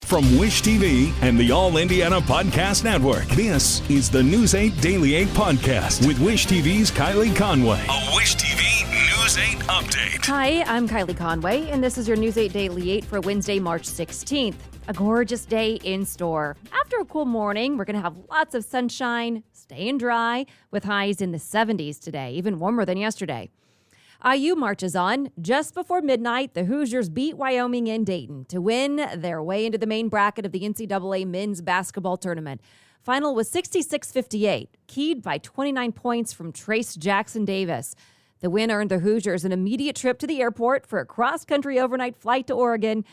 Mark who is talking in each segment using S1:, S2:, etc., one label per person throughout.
S1: From Wish TV and the All Indiana Podcast Network, this is the News 8 Daily 8 Podcast with Wish TV's Kylie Conway. A Wish TV News 8 update.
S2: Hi, I'm Kylie Conway, and this is your News 8 Daily 8 for Wednesday, March 16th. A gorgeous day in store. After a cool morning, we're going to have lots of sunshine, staying dry, with highs in the 70s today, even warmer than yesterday. IU marches on. Just before midnight, the Hoosiers beat Wyoming in Dayton to win their way into the main bracket of the NCAA men's basketball tournament. Final was 66-58, keyed by 29 points from Trace Jackson Davis. The win earned the Hoosiers an immediate trip to the airport for a cross-country overnight flight to Oregon.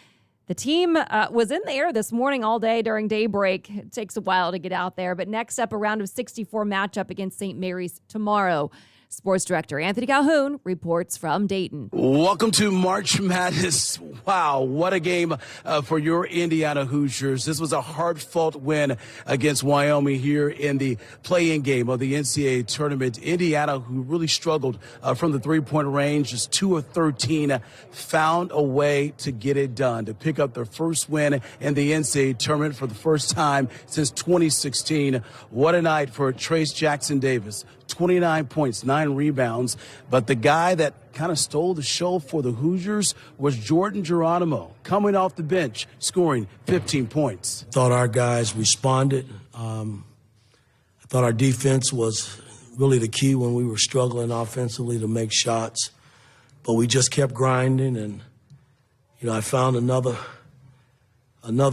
S2: The team was in the air this morning all day during daybreak. It takes a while to get out there, but next up, a round of 64 matchup against St. Mary's tomorrow. Sports Director Anthony Calhoun reports from Dayton.
S3: Welcome to March Madness. Wow, what a game for your Indiana Hoosiers. This was a hard-fought win against Wyoming here in the play-in game of the NCAA tournament. Indiana, who really struggled from the three-point range, just 2 of 13, found a way to get it done, to pick up their first win in the NCAA tournament for the first time since 2016. What a night for Trace Jackson Davis. 29 points, 9 rebounds. But the guy that kind of stole the show for the Hoosiers was Jordan Geronimo, coming off the bench, scoring 15 points.
S4: Thought our guys responded. I thought our defense was really the key when we were struggling offensively to make shots. But we just kept grinding, and, I found another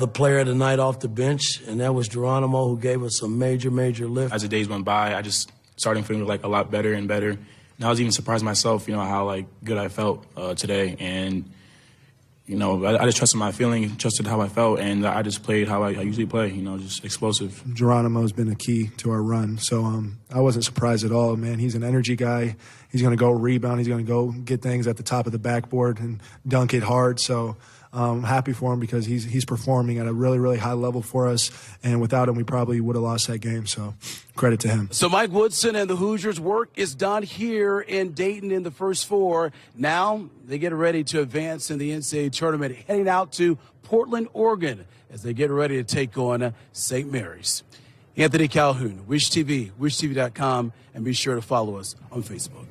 S4: player tonight off the bench, and that was Geronimo, who gave us a major lift.
S5: As the days went by, I just starting feeling a lot better and better. And I was even surprised myself, how good I felt today. And, I just trusted my feeling, trusted how I felt, and I just played how I usually play, just explosive.
S6: Geronimo's been a key to our run, so I wasn't surprised at all, man. He's an energy guy. He's going to go rebound. He's going to go get things at the top of the backboard and dunk it hard. So I'm happy for him because he's performing at a really high level for us, and without him, we probably would have lost that game. So credit to him.
S3: So Mike Woodson and the Hoosiers' work is done here in Dayton in the first 4. Now they get ready to advance in the NCAA tournament, heading out to Portland, Oregon, as they get ready to take on St. Mary's. Anthony Calhoun, Wish TV, wishtv.com, and be sure to follow us on Facebook.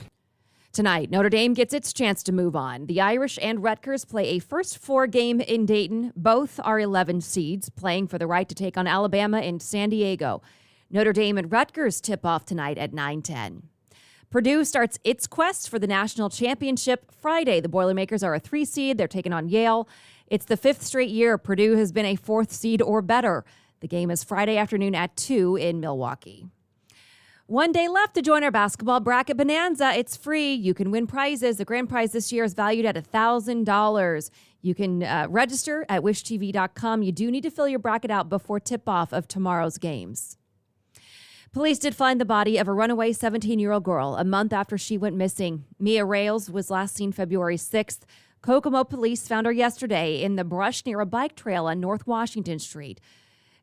S2: Tonight, Notre Dame gets its chance to move on. The Irish and Rutgers play a first 4 game in Dayton. Both are 11 seeds, playing for the right to take on Alabama and San Diego. Notre Dame and Rutgers tip off tonight at 9:10. Purdue starts its quest for the national championship Friday. The Boilermakers are a 3 seed. They're taking on Yale. It's the 5th straight year Purdue has been a 4th seed or better. The game is Friday afternoon at 2 in Milwaukee. One day left to join our basketball bracket bonanza. It's free. You can win prizes. The grand prize this year is valued at $1,000. You can register at wishtv.com. You do need to fill your bracket out before tip-off of tomorrow's games. Police did find the body of a runaway 17-year-old girl a month after she went missing. Mia Rails was last seen February 6th. Kokomo police found her yesterday in the brush near a bike trail on North Washington Street.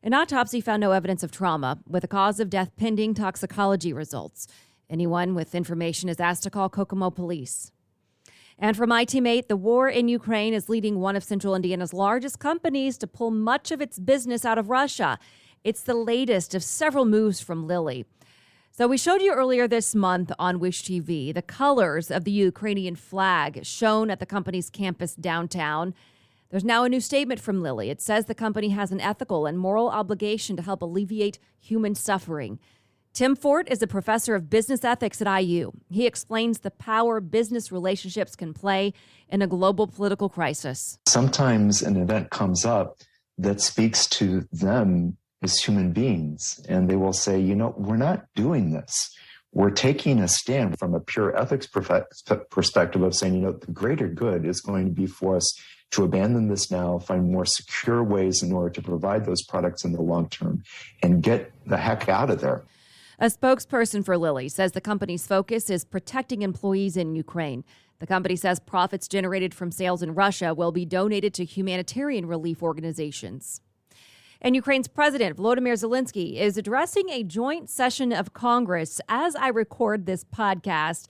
S2: An autopsy found no evidence of trauma, with a cause of death pending toxicology results. Anyone with information is asked to call Kokomo police. And for my teammate, the war in Ukraine is leading one of Central Indiana's largest companies to pull much of its business out of Russia. It's the latest of several moves from Lilly. So we showed you earlier this month on Wish TV the colors of the Ukrainian flag shown at the company's campus downtown. There's now a new statement from Lilly. It says the company has an ethical and moral obligation to help alleviate human suffering. Tim Fort is a professor of business ethics at IU. He explains the power business relationships can play in a global political crisis.
S7: Sometimes an event comes up that speaks to them as human beings, and they will say, we're not doing this. We're taking a stand from a pure ethics perspective of saying, the greater good is going to be for us to abandon this now, find more secure ways in order to provide those products in the long term, and get the heck out of there.
S2: A spokesperson for Lilly says the company's focus is protecting employees in Ukraine. The company says profits generated from sales in Russia will be donated to humanitarian relief organizations. And Ukraine's President Volodymyr Zelensky is addressing a joint session of Congress as I record this podcast.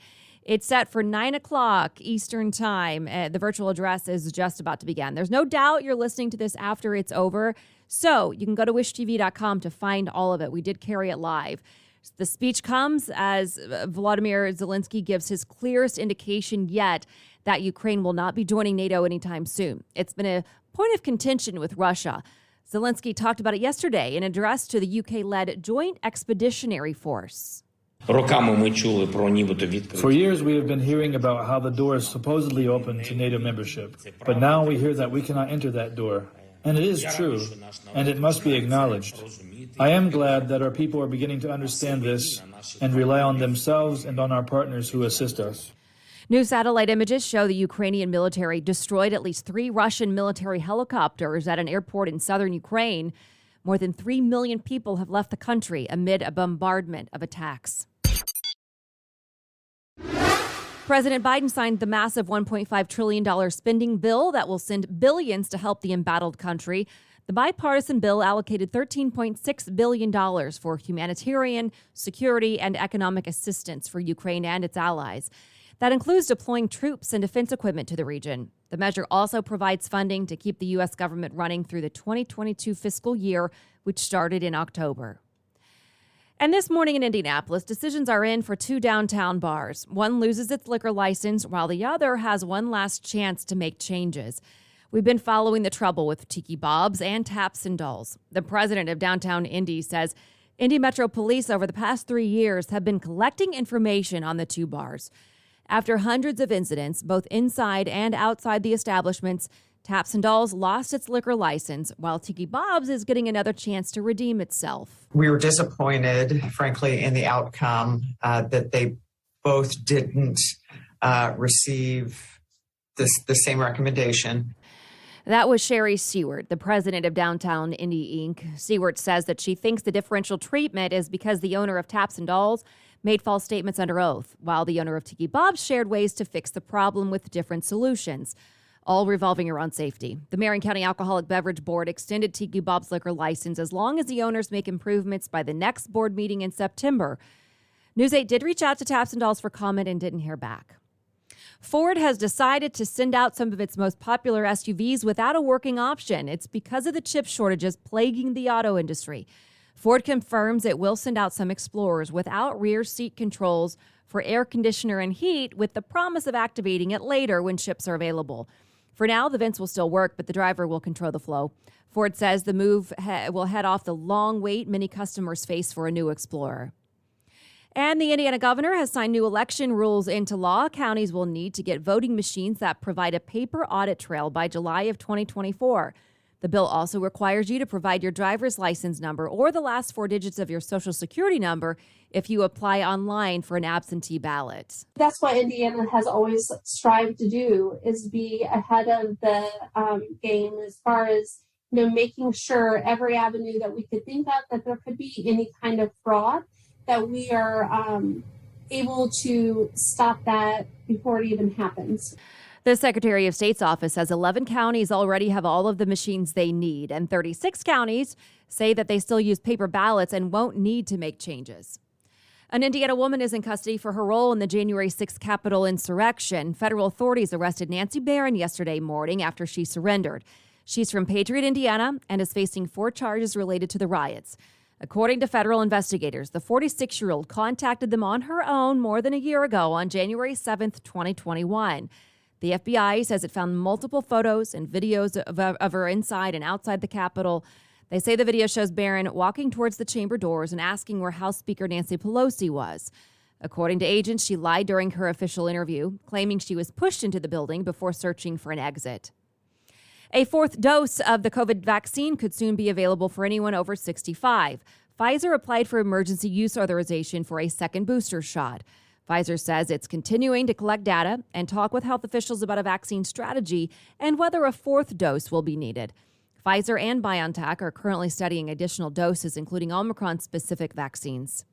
S2: It's set for 9 o'clock Eastern Time. The virtual address is just about to begin. There's no doubt you're listening to this after it's over, so you can go to wishtv.com to find all of it. We did carry it live. The speech comes as Volodymyr Zelensky gives his clearest indication yet that Ukraine will not be joining NATO anytime soon. It's been a point of contention with Russia. Zelensky talked about it yesterday in an address to the UK-led Joint Expeditionary Force.
S8: For
S9: years, we have been hearing about how the door is supposedly open to NATO membership. But now we hear that we cannot enter that door. And it is true, and it must be acknowledged. I am glad that our people are beginning to understand this and rely on themselves and on our partners who assist us.
S2: New satellite images show the Ukrainian military destroyed at least 3 Russian military helicopters at an airport in southern Ukraine. More than 3 million people have left the country amid a bombardment of attacks. President Biden signed the massive $1.5 trillion spending bill that will send billions to help the embattled country. The bipartisan bill allocated $13.6 billion for humanitarian, security, and economic assistance for Ukraine and its allies. That includes deploying troops and defense equipment to the region. The measure also provides funding to keep the U.S. government running through the 2022 fiscal year, which started in October. And this morning in Indianapolis, decisions are in for 2 downtown bars. One loses its liquor license, while the other has one last chance to make changes. We've been following the trouble with Tiki Bob's and Taps and Dolls. The president of downtown Indy says Indy Metro Police over the past 3 years have been collecting information on the 2 bars. After hundreds of incidents, both inside and outside the establishments, Taps and Dolls lost its liquor license, while Tiki Bob's is getting another chance to redeem itself.
S10: We were disappointed, frankly, in the outcome that they both didn't receive the same recommendation.
S2: That was Sherry Seward, the president of Downtown Indy, Inc. Seward says that she thinks the differential treatment is because the owner of Taps and Dolls made false statements under oath, while the owner of Tiki Bob's shared ways to fix the problem with different solutions, all revolving around safety. The Marion County Alcoholic Beverage Board extended Tiki Bob's liquor license as long as the owners make improvements by the next board meeting in September. News 8 did reach out to Taps and Dolls for comment and didn't hear back. Ford has decided to send out some of its most popular SUVs without a working option. It's because of the chip shortages plaguing the auto industry. Ford confirms it will send out some Explorers without rear seat controls for air conditioner and heat, with the promise of activating it later when chips are available. For now, the vents will still work, but the driver will control the flow. Ford says the move will head off the long wait many customers face for a new Explorer. And the Indiana governor has signed new election rules into law. Counties will need to get voting machines that provide a paper audit trail by July of 2024. The bill also requires you to provide your driver's license number or the last 4 digits of your Social Security number if you apply online for an absentee ballot.
S11: That's what Indiana has always strived to do, is be ahead of the game as far as making sure every avenue that we could think of that there could be any kind of fraud, that we are able to stop that before it even happens.
S2: The Secretary of State's office says 11 counties already have all of the machines they need, and 36 counties say that they still use paper ballots and won't need to make changes. An Indiana woman is in custody for her role in the January 6th Capitol insurrection. Federal authorities arrested Nancy Barron yesterday morning after she surrendered. She's from Patriot, Indiana, and is facing 4 charges related to the riots. According to federal investigators, the 46-year-old contacted them on her own more than a year ago on January 7th, 2021. The FBI says it found multiple photos and videos of her inside and outside the Capitol. They say the video shows Barron walking towards the chamber doors and asking where House Speaker Nancy Pelosi was. According to agents, she lied during her official interview, claiming she was pushed into the building before searching for an exit. A 4th dose of the COVID vaccine could soon be available for anyone over 65. Pfizer applied for emergency use authorization for a second booster shot. Pfizer says it's continuing to collect data and talk with health officials about a vaccine strategy and whether a 4th dose will be needed. Pfizer and BioNTech are currently studying additional doses, including Omicron-specific vaccines.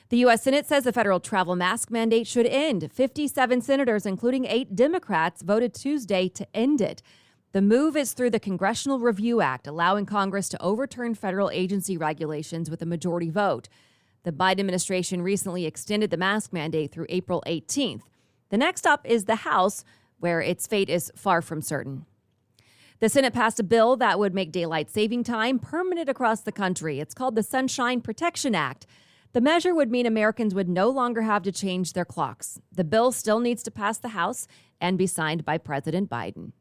S2: The U.S. Senate says the federal travel mask mandate should end. 57 senators, including 8 Democrats, voted Tuesday to end it. The move is through the Congressional Review Act, allowing Congress to overturn federal agency regulations with a majority vote. The Biden administration recently extended the mask mandate through April 18th. The next up is the House, where its fate is far from certain. The Senate passed a bill that would make daylight saving time permanent across the country. It's called the Sunshine Protection Act. The measure would mean Americans would no longer have to change their clocks. The bill still needs to pass the House and be signed by President Biden.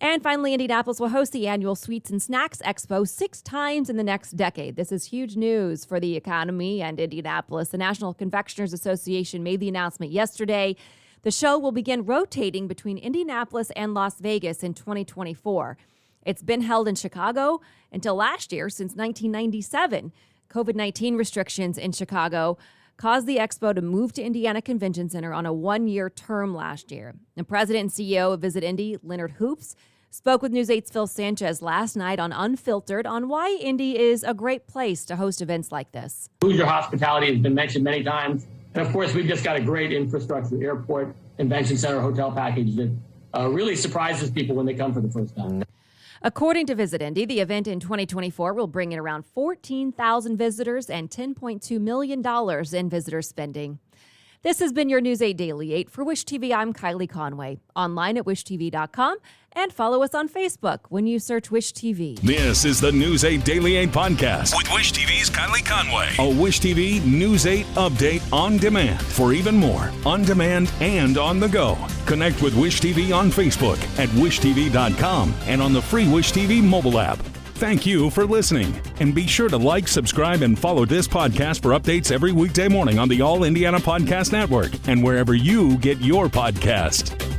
S2: And finally, Indianapolis will host the annual Sweets and Snacks Expo 6 times in the next decade. This is huge news for the economy and Indianapolis. The National Confectioners Association made the announcement yesterday. The show will begin rotating between Indianapolis and Las Vegas in 2024. It's been held in Chicago until last year, since 1997. COVID-19 restrictions in Chicago caused the expo to move to Indiana Convention Center on a one-year term last year. The president and CEO of Visit Indy, Leonard Hoops, spoke with News 8's Phil Sanchez last night on Unfiltered on why Indy is a great place to host events like this.
S8: Hoosier hospitality has been mentioned many times. And of course, we've just got a great infrastructure, airport, convention center, hotel package that really surprises people when they come for the first time.
S2: According to Visit Indy, the event in 2024 will bring in around 14,000 visitors and $10.2 million in visitor spending. This has been your News 8 Daily 8. For Wish TV, I'm Kylie Conway. Online at wishtv.com and follow us on Facebook when you search Wish TV.
S1: This is the News 8 Daily 8 podcast with Wish TV's Kylie Conway. A Wish TV News 8 update on demand for even more on demand and on the go. Connect with Wish TV on Facebook at wishtv.com and on the free Wish TV mobile app. Thank you for listening, and be sure to like, subscribe, and follow this podcast for updates every weekday morning on the All Indiana Podcast Network and wherever you get your podcast.